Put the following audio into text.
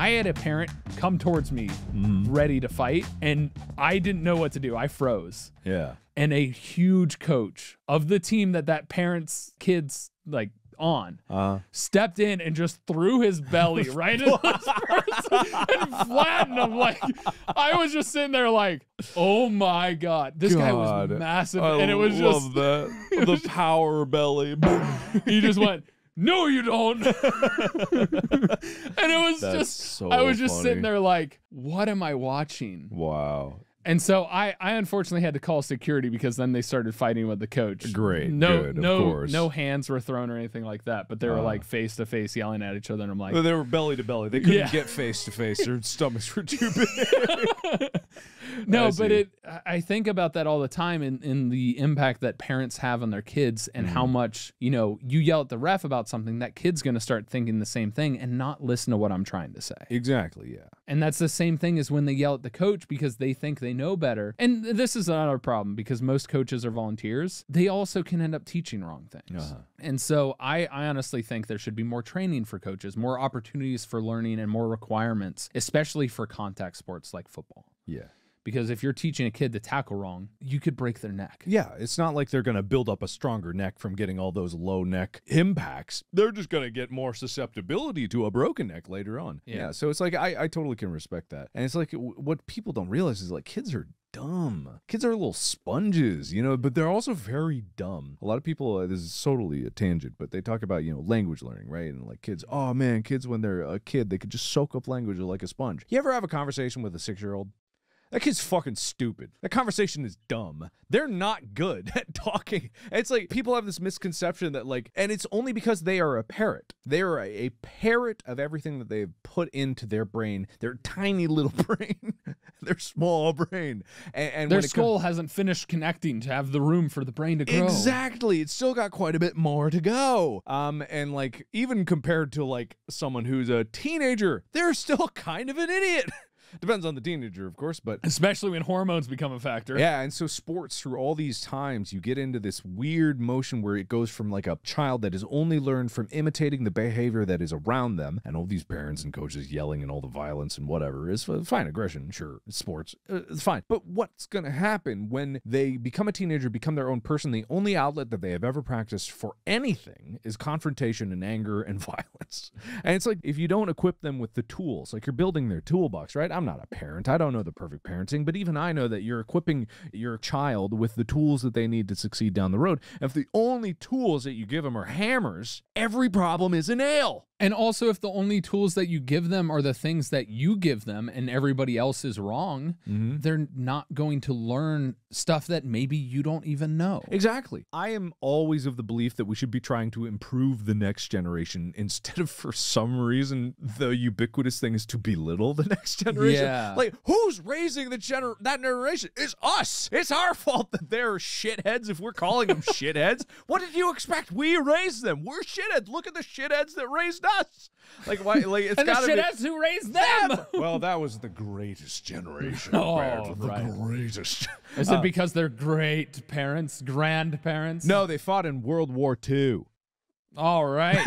I had a parent come towards me ready to fight, and I didn't know what to do. I froze. Yeah. And a huge coach of the team that parent's kids like on stepped in and just threw his belly right into this person and flattened him. Like, I was just sitting there like, oh my God, this guy was massive. And it was just that. The power belly. He just went, no, you don't. And it was so I was just funny. sitting there like, what am I watching? Wow. And so I unfortunately had to call security because then they started fighting with the coach. Great. Good, of course. No hands were thrown or anything like that, but they were like face to face yelling at each other. And I'm like, They were belly to belly. They couldn't get face to face. Their stomachs were too big. no, but I think about that all the time in the impact that parents have on their kids and how much, you yell at the ref about something, that kid's going to start thinking the same thing and not listen to what I'm trying to say. Exactly, yeah. And that's the same thing as when they yell at the coach because they think they know better. And this is not our problem because most coaches are volunteers. They also can end up teaching wrong things. And so I honestly think there should be more training for coaches, more opportunities for learning, and more requirements, especially for contact sports like football. Yeah. Because if you're teaching a kid to tackle wrong, you could break their neck. Yeah, it's not like they're going to build up a stronger neck from getting all those low neck impacts. They're just going to get more susceptibility to a broken neck later on. Yeah, so it's like I totally can respect that. And it's like what people don't realize is like kids are dumb. Kids are little sponges, but they're also very dumb. A lot of people, this is totally a tangent, but they talk about, language learning, right? And like kids, oh man, kids when they're a kid, they could just soak up language like a sponge. You ever have a conversation with a 6-year-old? That kid's fucking stupid. That conversation is dumb. They're not good at talking. It's like people have this misconception that and it's only because they are a parrot. They are a parrot of everything that they've put into their brain, their tiny little brain, their small brain. And their skull hasn't finished connecting to have the room for the brain to grow. Exactly. It's still got quite a bit more to go. And even compared to someone who's a teenager, they're still kind of an idiot. Depends on the teenager, of course, but especially when hormones become a factor. Yeah, and so sports, through all these times, you get into this weird motion where it goes from a child that has only learned from imitating the behavior that is around them, and all these parents and coaches yelling and all the violence and whatever is fine. Aggression, sure, it's sports, it's fine. But what's going to happen when they become a teenager, become their own person? The only outlet that they have ever practiced for anything is confrontation and anger and violence. And it's like, if you don't equip them with the tools, you're building their toolbox, right? I'm not a parent. I don't know the perfect parenting, but even I know that you're equipping your child with the tools that they need to succeed down the road. If the only tools that you give them are hammers, every problem is a nail. And also, if the only tools that you give them are the things that you give them and everybody else is wrong, they're not going to learn stuff that maybe you don't even know. Exactly. I am always of the belief that we should be trying to improve the next generation instead of, for some reason, the ubiquitous thing is to belittle the next generation. Yeah. Who's raising that generation? It's us. It's our fault that they're shitheads if we're calling them shitheads. What did you expect? We raised them. We're shitheads. Look at the shitheads that raised us. Why? It's and the shitheads who raised them. Well, that was the greatest generation. The greatest. Is it because they're great parents, grandparents? No, they fought in World War II. All right.